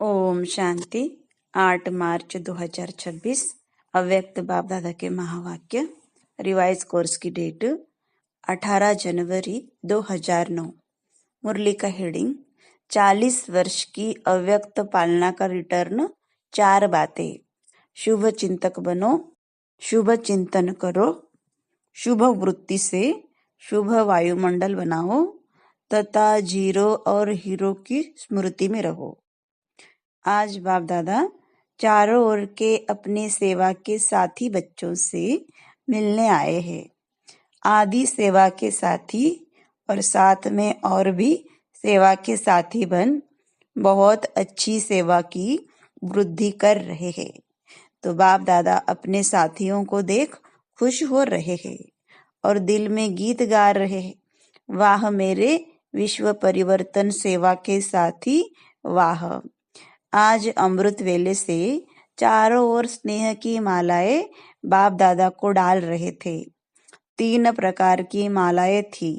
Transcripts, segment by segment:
ओम शांति। 8 मार्च 2026 अव्यक्त बाप दादा के महावाक्य। रिवाइज कोर्स की डेट 18 जनवरी 2009। मुरली का हेडिंग 40 वर्ष की अव्यक्त पालना का रिटर्न। 4 बातें। शुभ चिंतक बनो, शुभ चिंतन करो, शुभ वृत्ति से शुभ वायुमंडल बनाओ तथा जीरो और हीरो की स्मृति में रहो। आज बाप दादा चारों ओर के अपने सेवा के साथी बच्चों से मिलने आए हैं। आदि सेवा के साथी और साथ में और भी सेवा के साथी बन बहुत अच्छी सेवा की वृद्धि कर रहे हैं। तो बाप दादा अपने साथियों को देख खुश हो रहे हैं और दिल में गीत गा रहे हैं। वाह मेरे विश्व परिवर्तन सेवा के साथी, वाह। आज अमृत वेले से चारों ओर स्नेह की मालाएं बाप दादा को डाल रहे थे। 3 प्रकार की मालाएं थी।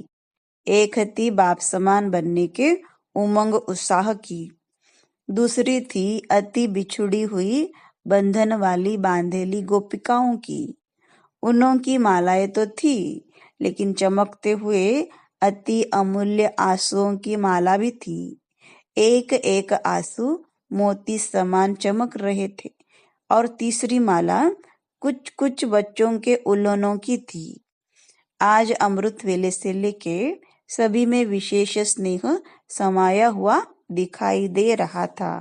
एक थी बाप समान बनने के उमंग उत्साह की। दूसरी थी अति बिछुड़ी हुई बंधन वाली बांधेली गोपिकाओं की। उनों की मालाएं तो थी, लेकिन चमकते हुए अति अमूल्य आंसुओं की माला भी थी। एक एक आंसू मोती समान चमक रहे थे। और तीसरी माला कुछ कुछ बच्चों के उल्लनों की थी। आज अमृत वेले से लेके सभी में विशेष स्नेह समाया हुआ दिखाई दे रहा था।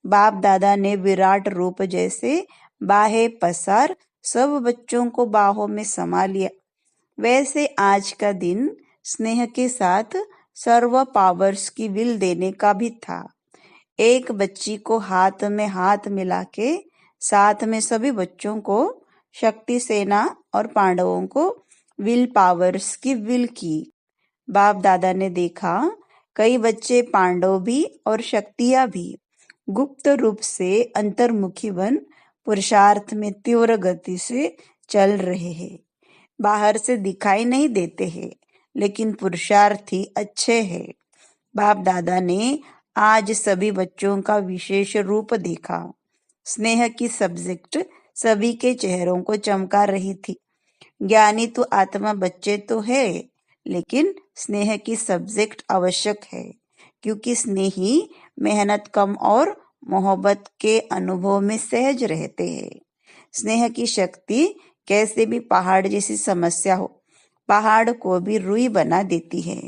बाप दादा ने विराट रूप जैसे बाहें पसार सब बच्चों को बाहों में समा लिया। वैसे आज का दिन स्नेह के साथ सर्व पावर्स की विल देने का भी था। एक बच्ची को हाथ में हाथ मिला के साथ में सभी बच्चों को शक्ति सेना और पांडवों को विल पावर्स की विल की। बाप दादा ने देखा कई बच्चे पांडव भी और शक्तियां भी गुप्त रूप से अंतर्मुखी बन पुरुषार्थ में तीव्र गति से चल रहे हैं। बाहर से दिखाई नहीं देते हैं, लेकिन पुरुषार्थी अच्छे हैं। बाप दादा ने आज सभी बच्चों का विशेष रूप देखा। स्नेह की सब्जेक्ट सभी के चेहरों को चमका रही थी। ज्ञानी तो आत्मा बच्चे तो है, लेकिन स्नेह की सब्जेक्ट आवश्यक है, क्योंकि स्नेही मेहनत कम और मोहब्बत के अनुभव में सहज रहते हैं। स्नेह की शक्ति कैसे भी पहाड़ जैसी समस्या हो, पहाड़ को भी रुई बना देती है,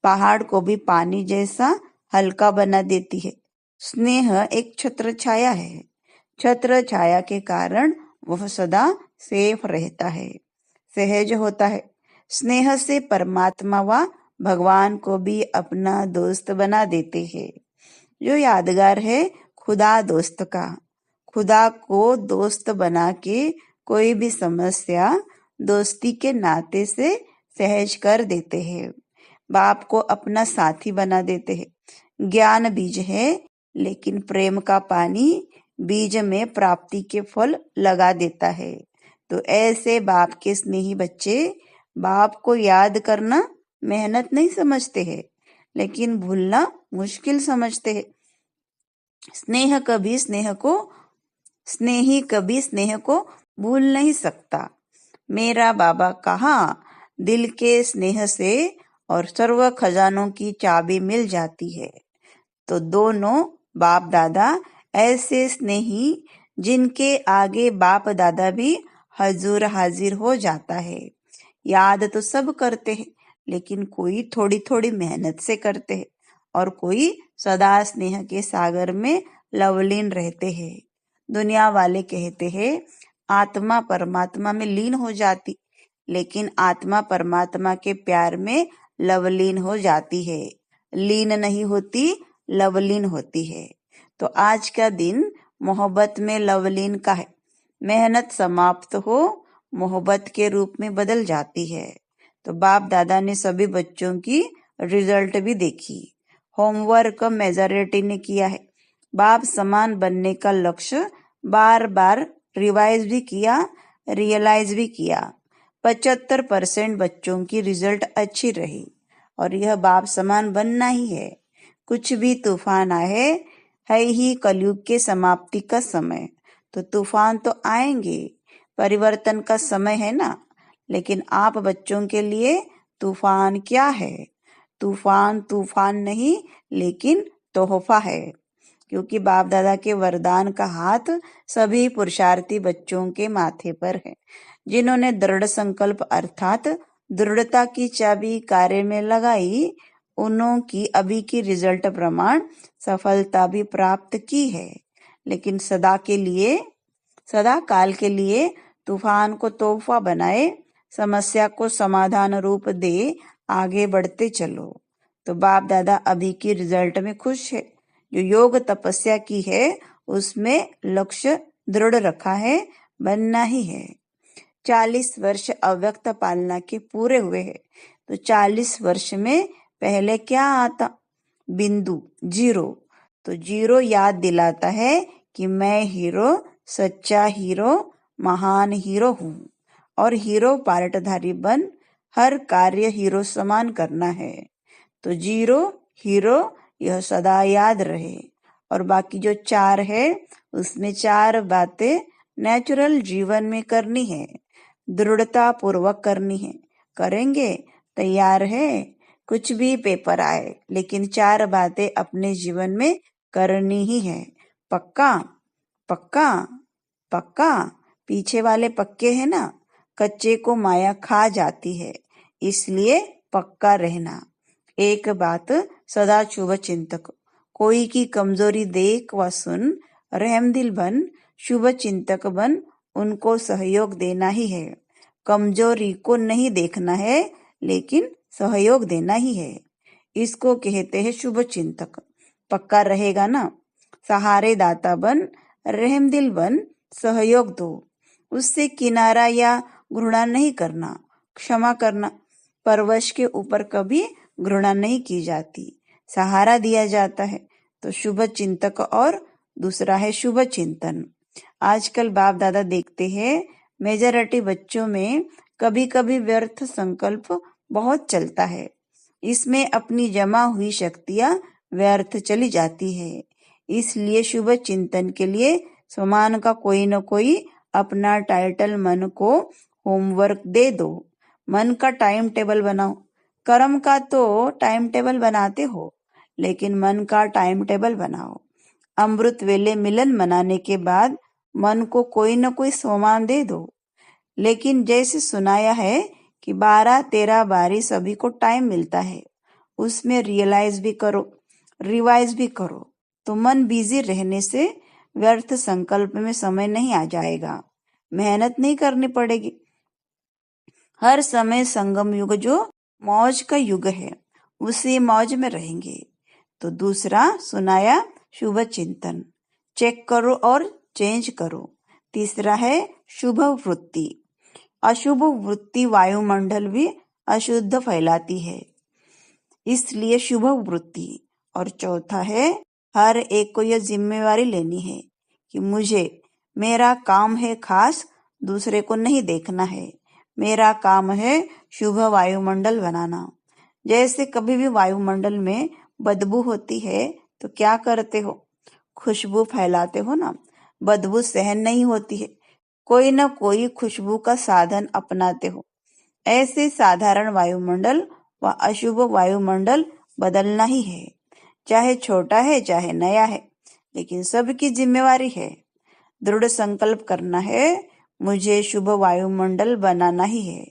पहाड़ को भी पानी जैसा हल्का बना देती है। स्नेह एक छत्र छाया है। छत्र छाया के कारण वह सदा सेफ रहता है, सहज होता है। स्नेह से परमात्मा व भगवान को भी अपना दोस्त बना देते हैं। जो यादगार है खुदा दोस्त का। खुदा को दोस्त बना के कोई भी समस्या दोस्ती के नाते से सहज कर देते हैं। बाप को अपना साथी बना देते हैं। ज्ञान बीज है, लेकिन प्रेम का पानी बीज में प्राप्ति के फल लगा देता है। तो ऐसे बाप के स्नेही बच्चे बाप को याद करना मेहनत नहीं समझते हैं, लेकिन भूलना मुश्किल समझते हैं। स्नेही कभी स्नेह को भूल नहीं सकता। मेरा बाबा कहाँ, दिल के स्नेह से और सर्व खजानों की चाबी मिल जाती है। तो दोनों बाप दादा ऐसे स्नेही जिनके आगे बाप दादा भी हजूर हाजिर हो जाता है। याद तो सब करते हैं, लेकिन कोई थोड़ी थोड़ी मेहनत से करते हैं और कोई सदा स्नेह के सागर में लवलीन रहते हैं। दुनिया वाले कहते हैं आत्मा परमात्मा में लीन हो जाती, लेकिन आत्मा परमात्मा के प्यार में लवलीन हो जाती है। लीन नहीं होती, लवलीन होती है। तो आज का दिन मोहब्बत में लवलीन का है। मेहनत समाप्त हो मोहब्बत के रूप में बदल जाती है। तो बाप दादा ने सभी बच्चों की रिजल्ट भी देखी। होमवर्क मेजॉरिटी ने किया है। बाप समान बनने का लक्ष्य बार बार रिवाइज भी किया, रियलाइज भी किया। 75% बच्चों की रिजल्ट अच्छी रही और यह बाप समान बनना ही है। कुछ भी तूफान आए, है ही कलयुग के समाप्ति का समय, तो तूफान तो आएंगे, परिवर्तन का समय है ना। लेकिन आप बच्चों के लिए तूफान क्या है? तूफान तूफान नहीं, लेकिन तोहफा है, क्योंकि बाप दादा के वरदान का हाथ सभी पुरुषार्थी बच्चों के माथे पर है, जिन्होंने दृढ़ संकल्प अर्थात दृढ़ता की चाबी कार्य में लगाई। उन्हों की अभी की रिजल्ट प्रमाण सफलता भी प्राप्त की है। लेकिन सदा काल के लिए तूफान को तोहफा बनाए, समस्या को समाधान रूप दे आगे बढ़ते चलो। तो बाप दादा अभी की रिजल्ट में खुश है। जो योग तपस्या की है उसमें लक्ष्य दृढ़ रखा है, बनना ही है। 40 वर्ष अव्यक्त पालना के पूरे हुए हैं। तो 40 वर्ष में पहले क्या आता? बिंदु, जीरो। तो जीरो याद दिलाता है कि मैं हीरो, सच्चा हीरो, महान हीरो हूँ। और हीरो पार्टधारी बन हर कार्य हीरो समान करना है। तो जीरो, हीरो, यह सदा याद रहे। और बाकी जो 4 है उसमें 4 बातें नेचुरल जीवन में करनी है, दृढ़ता पूर्वक करनी है। करेंगे, तैयार है, कुछ भी पेपर आए, लेकिन 4 बातें अपने जीवन में करनी ही है। पक्का पक्का पक्का। पीछे वाले पक्के हैं ना, कच्चे को माया खा जाती है, इसलिए पक्का रहना। एक बात सदा शुभ चिंतक, कोई की कमजोरी देख व सुन रहमदिल बन, शुभ चिंतक बन उनको सहयोग देना ही है। कमजोरी को नहीं देखना है, लेकिन सहयोग देना ही है। इसको कहते हैं शुभ चिंतक। पक्का रहेगा ना। सहारे दाता बन, रहमदिल बन, सहयोग दो। उससे किनारा या घृणा नहीं करना, क्षमा करना। परवश के ऊपर कभी घृणा नहीं की जाती, सहारा दिया जाता है। तो शुभ चिंतक और दूसरा है शुभ चिंतन। आजकल बाप दादा देखते हैं मेजॉरिटी बच्चों में कभी कभी व्यर्थ संकल्प बहुत चलता है। इसमें अपनी जमा हुई शक्तियां व्यर्थ चली जाती है। इसलिए शुभ चिंतन के लिए समान का कोई न कोई अपना टाइटल मन को होमवर्क दे दो। मन का टाइम टेबल बनाओ। कर्म का तो टाइम टेबल बनाते हो, लेकिन मन का टाइम टेबल बनाओ। अमृत वेले मिलन मनाने के बाद मन को कोई न कोई सामान दे दो। लेकिन जैसे सुनाया है कि 12-13 बारी सभी को टाइम मिलता है, उसमें रियलाइज भी करो, रिवाइज भी करो। तो मन बिजी रहने से व्यर्थ संकल्प में समय नहीं आ जाएगा, मेहनत नहीं करनी पड़ेगी। हर समय संगम युग जो मौज का युग है, उसी मौज में रहेंगे। तो दूसरा सुनाया शुभ चिंतन, चेक करो और चेंज करो। तीसरा है शुभ वृत्ति। अशुभ वृत्ति वायुमंडल भी अशुद्ध फैलाती है, इसलिए शुभ वृत्ति। और चौथा है हर एक को यह जिम्मेवारी लेनी है कि मेरा काम है खास, दूसरे को नहीं देखना है। मेरा काम है शुभ वायुमंडल बनाना। जैसे कभी भी वायुमंडल में बदबू होती है तो क्या करते हो? खुशबू फैलाते हो ना। बदबू सहन नहीं होती है, कोई न कोई खुशबू का साधन अपनाते हो। ऐसे साधारण वायुमंडल व अशुभ वायुमंडल बदलना ही है, चाहे छोटा है चाहे नया है, लेकिन सबकी जिम्मेवारी है। दृढ़ संकल्प करना है, मुझे शुभ वायुमंडल बनाना ही है।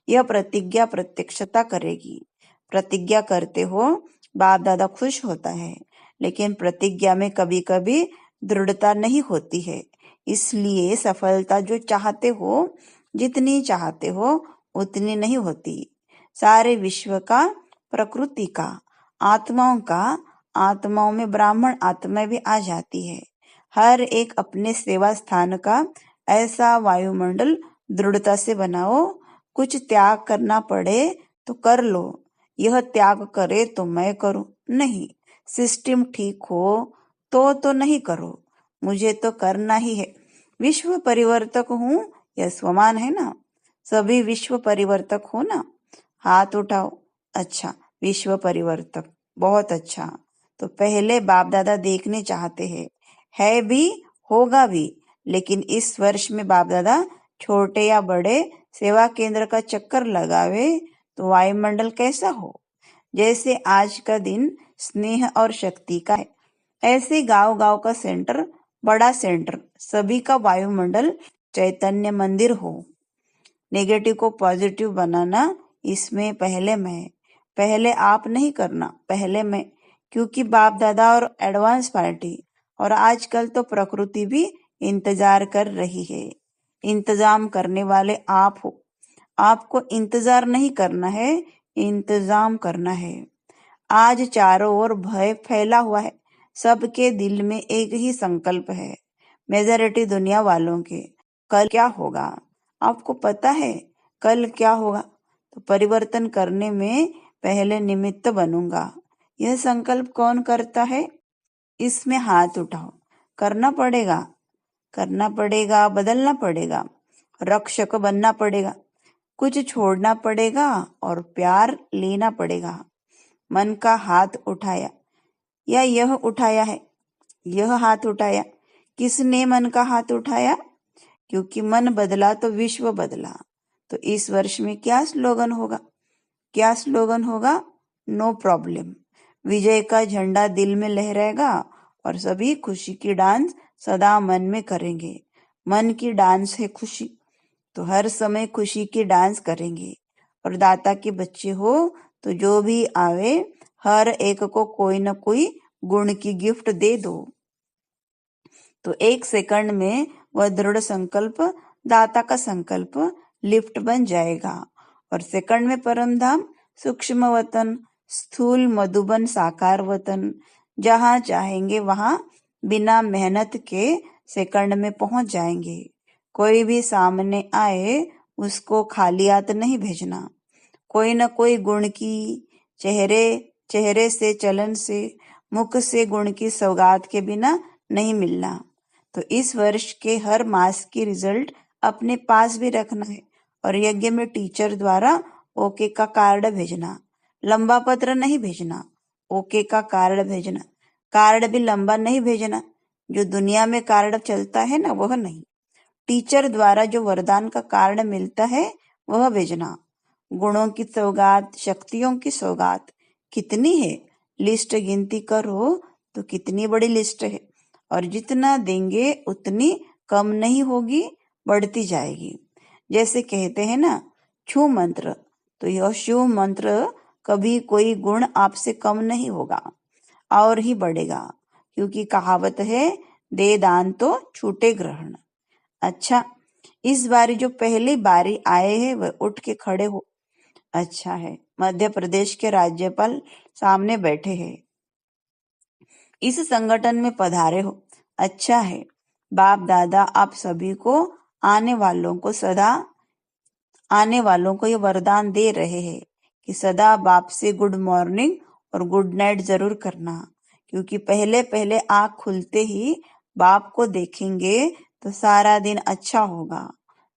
यह प्रतिज्ञा प्रत्यक्षता करेगी। प्रतिज्ञा करते हो, बाप दादा खुश होता है, लेकिन प्रतिज्ञा में कभी कभी दृढ़ता नहीं होती है। इसलिए सफलता जो चाहते हो, जितनी चाहते हो उतनी नहीं होती। सारे विश्व का, प्रकृति का, आत्माओं में ब्राह्मण आत्मा भी आ जाती है। हर एक अपने सेवा स्थान का ऐसा वायुमंडल दृढ़ता से बनाओ। कुछ त्याग करना पड़े तो कर लो, यह त्याग करे तो मैं करूं नहीं। सिस्टम ठीक हो तो नहीं करो, मुझे तो करना ही है। विश्व परिवर्तक हूँ, यह स्वमान है ना। सभी विश्व परिवर्तक हो ना, हाथ उठाओ। अच्छा, विश्व परिवर्तक, बहुत अच्छा। तो पहले बाप दादा देखने चाहते हैं, है भी होगा भी, लेकिन इस वर्ष में बाप दादा छोटे या बड़े सेवा केंद्र का चक्कर लगावे तो वायुमंडल कैसा हो। जैसे आज का दिन स्नेह और शक्ति का है, ऐसे गांव गांव का सेंटर, बड़ा सेंटर, सभी का वायुमंडल चैतन्य मंदिर हो। नेगेटिव को पॉजिटिव बनाना इसमें पहले आप नहीं करना, पहले मैं, क्योंकि बाप दादा और एडवांस पार्टी और आजकल तो प्रकृति भी इंतजार कर रही है। इंतजाम करने वाले आप हो, आपको इंतजार नहीं करना है, इंतजाम करना है। आज चारों ओर भय फैला हुआ है, सबके दिल में एक ही संकल्प है, मेजॉरिटी दुनिया वालों के, कल क्या होगा। आपको पता है कल क्या होगा, तो परिवर्तन करने में पहले निमित्त बनूंगा। यह संकल्प कौन करता है? इसमें हाथ उठाओ। करना पड़ेगा, बदलना पड़ेगा, रक्षक बनना पड़ेगा, कुछ छोड़ना पड़ेगा और प्यार लेना पड़ेगा। मन का हाथ उठाया या यह उठाया है? यह हाथ उठाया। किसने मन का हाथ उठाया? क्योंकि मन बदला तो विश्व बदला। तो इस वर्ष में क्या स्लोगन होगा? No problem. विजय का झंडा दिल में लहराएगा और सभी खुशी की डांस सदा मन में करेंगे। मन की डांस है खुशी, तो हर समय खुशी की डांस करेंगे। और दाता के बच्चे हो तो जो भी आवे हर एक को कोई न कोई गुण की गिफ्ट दे दो। तो 1 सेकंड में वह दृढ़ संकल्प, दाता का संकल्प लिफ्ट बन जाएगा और सेकंड में परम धाम, सूक्ष्म वतन, स्थूल मधुबन साकार वतन, जहां चाहेंगे वहां बिना मेहनत के सेकंड में पहुंच जाएंगे। कोई भी सामने आए उसको खाली हाथ नहीं भेजना, कोई न कोई गुण की, चेहरे से, चलन से, मुख से गुण की सौगात के बिना नहीं मिलना। तो इस वर्ष के हर मास की रिजल्ट अपने पास भी रखना है और यज्ञ में टीचर द्वारा ओके का कार्ड भेजना, लंबा पत्र नहीं भेजना, ओके का कार्ड भेजना। कार्ड भी लंबा नहीं भेजना, जो दुनिया में कार्ड चलता है ना वह नहीं, टीचर द्वारा जो वरदान का कार्ड मिलता है वह भेजना। गुणों की सौगात, शक्तियों की सौगात कितनी है, लिस्ट गिनती करो तो कितनी बड़ी लिस्ट है, और जितना देंगे उतनी कम नहीं होगी, बढ़ती जाएगी। जैसे कहते हैं ना छू मंत्र, तो यह शिव मंत्र कभी कोई गुण आपसे कम नहीं होगा और ही बढ़ेगा, क्योंकि कहावत है दे दान तो छूटे ग्रहण। अच्छा, इस बारी जो पहली बारी आए हैं वह उठ के खड़े हो। अच्छा है, मध्य प्रदेश के राज्यपाल सामने बैठे हैं, इस संगठन में पधारे हो। अच्छा है, बाप दादा आप सभी को आने वालों को ये वरदान दे रहे हैं कि सदा बाप से गुड मॉर्निंग और गुड नाइट जरूर करना, क्योंकि पहले आँख खुलते ही बाप को देखेंगे तो सारा दिन अच्छा होगा।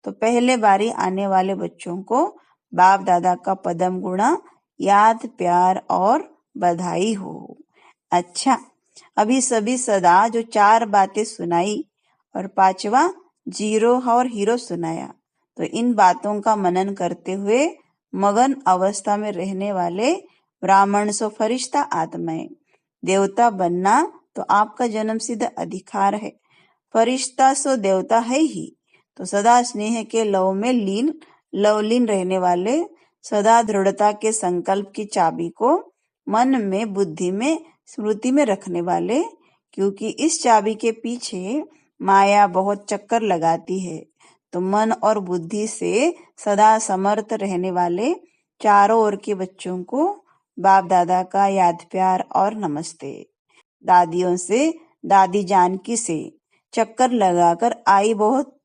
तो पहले बारी आने वाले बच्चों को बाप दादा का पदम गुणा याद, प्यार और बधाई हो। अच्छा, अभी सभी सदा जो 4 बातें सुनाई और 5वां जीरो और हीरो सुनाया, तो इन बातों का मनन करते हुए मगन अवस्था में रहने वाले ब्राह्मण सो फरिश्ता आत्माएं, देवता बनना तो आपका जन्म सिद्ध अधिकार है, फरिश्ता सो देवता है ही। तो सदा स्नेह के लवलीन रहने वाले, सदा दृढ़ता के संकल्प की चाबी को मन में, बुद्धि में, स्मृति में रखने वाले, क्योंकि इस चाबी के पीछे माया बहुत चक्कर लगाती है। तो मन और बुद्धि से सदा समर्थ रहने वाले चारों ओर के बच्चों को बाप दादा का याद, प्यार और नमस्ते। दादियों से, दादी जानकी से चक्कर लगाकर आई बहुत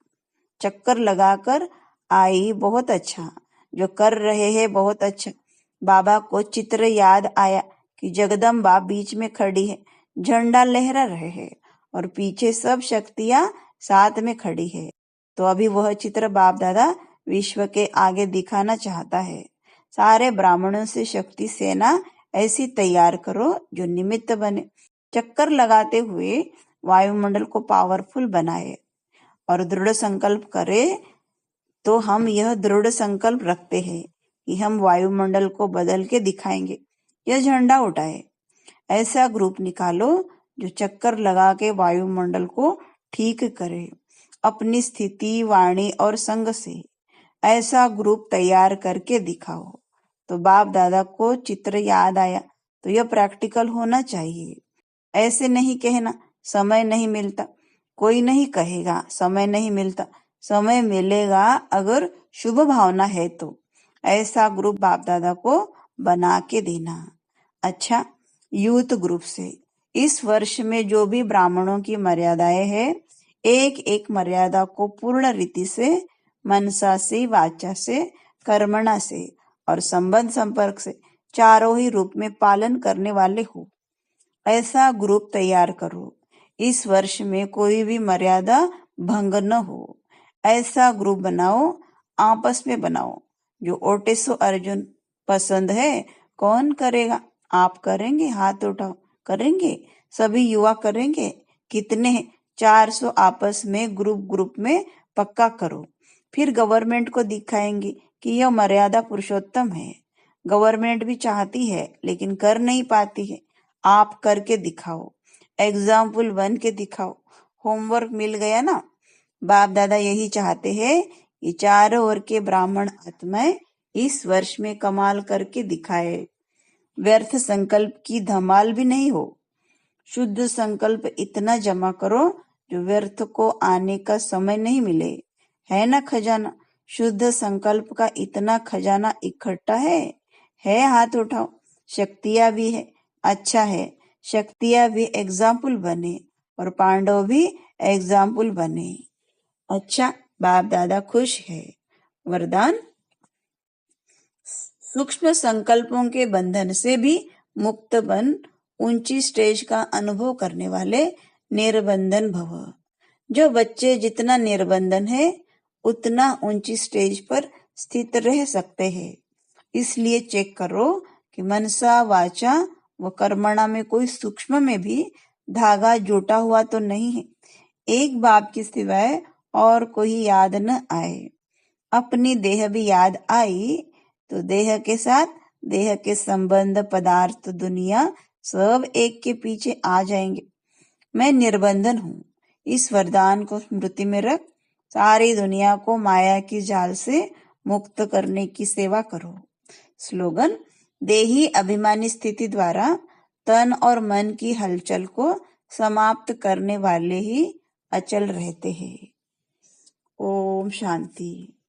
अच्छा, जो कर रहे हैं बहुत अच्छा। बाबा को चित्र याद आया कि जगदम्बा बीच में खड़ी है, झंडा लहरा रहे हैं और पीछे सब शक्तियां साथ में खड़ी है। तो अभी वह चित्र बाप दादा विश्व के आगे दिखाना चाहता है। सारे ब्राह्मणों से शक्ति सेना ऐसी तैयार करो जो निमित्त बने, चक्कर लगाते हुए वायुमंडल को पावरफुल बनाए और दृढ़ संकल्प करे। तो हम यह दृढ़ संकल्प रखते हैं कि हम वायुमंडल को बदल के दिखाएंगे, यह झंडा उठाए। ऐसा ग्रुप निकालो जो चक्कर लगा के वायुमंडल को ठीक करे अपनी स्थिति, वाणी और संग से। ऐसा ग्रुप तैयार करके दिखाओ। तो बाप दादा को चित्र याद आया तो यह प्रैक्टिकल होना चाहिए। ऐसे नहीं कहना समय नहीं मिलता। कोई नहीं कहेगा समय नहीं मिलता, समय मिलेगा अगर शुभ भावना है तो। ऐसा ग्रुप बाप दादा को बना के देना। अच्छा, यूथ ग्रुप से इस वर्ष में जो भी ब्राह्मणों की मर्यादाएं हैं, एक एक मर्यादा को पूर्ण रीति से, मनसा से, वाचा से, कर्मणा से और संबंध संपर्क से चारों ही रूप में पालन करने वाले हो। ऐसा ग्रुप तैयार करो। इस वर्ष में कोई भी मर्यादा भंग न हो। ऐसा ग्रुप बनाओ, आपस में बनाओ। जो ओटेसो अर्जुन पसंद है, कौन करेगा? आप करेंगे? हाथ उठाओ। करेंगे? सभी युवा करेंगे? कितने हैं? 400 आपस में ग्रुप में पक्का करो। फिर गवर्नमेंट को दिखाएंगे कि यह मर्यादा पुरुषोत्तम है। गवर्नमेंट भी चाहती है लेकिन कर नहीं पाती है। आप करके दिखाओ, एग्जाम्पल बन के दिखाओ। होमवर्क मिल गया ना? बाप दादा यही चाहते हैं कि चारों ओर के ब्राह्मण आत्माएं इस वर्ष में कमाल करके दिखाए। व्यर्थ संकल्प की धमाल भी नहीं हो। शुद्ध संकल्प इतना जमा करो जो व्यर्थ को आने का समय नहीं मिले। है ना खजाना? शुद्ध संकल्प का इतना खजाना इकट्ठा है? हाथ उठाओ। शक्तियां भी है, अच्छा है। शक्तियां भी एग्जाम्पल बने और पांडव भी एग्जाम्पल बने। अच्छा, बाप दादा खुश है। वरदान, सूक्ष्म संकल्पों के बंधन से भी मुक्त बन ऊंची स्टेज का अनुभव करने वाले निर्बंधन भव। जो बच्चे जितना निर्बंधन है उतना ऊंची स्टेज पर स्थित रह सकते हैं। इसलिए चेक करो कि मनसा, वाचा व कर्मणा में कोई सूक्ष्म में भी धागा जुटा हुआ तो नहीं है। एक बाप के सिवाय और कोई याद न आए। अपनी देह भी याद आई तो देह के साथ देह के संबंध, पदार्थ, दुनिया सब एक के पीछे आ जाएंगे। मैं निर्बंधन हूँ। इस वरदान को स्मृति में रख सारी दुनिया को माया की जाल से मुक्त करने की सेवा करो। स्लोगन, देही अभिमानी स्थिति द्वारा तन और मन की हलचल को समाप्त करने वाले ही अचल रहते हैं। ओम शांति।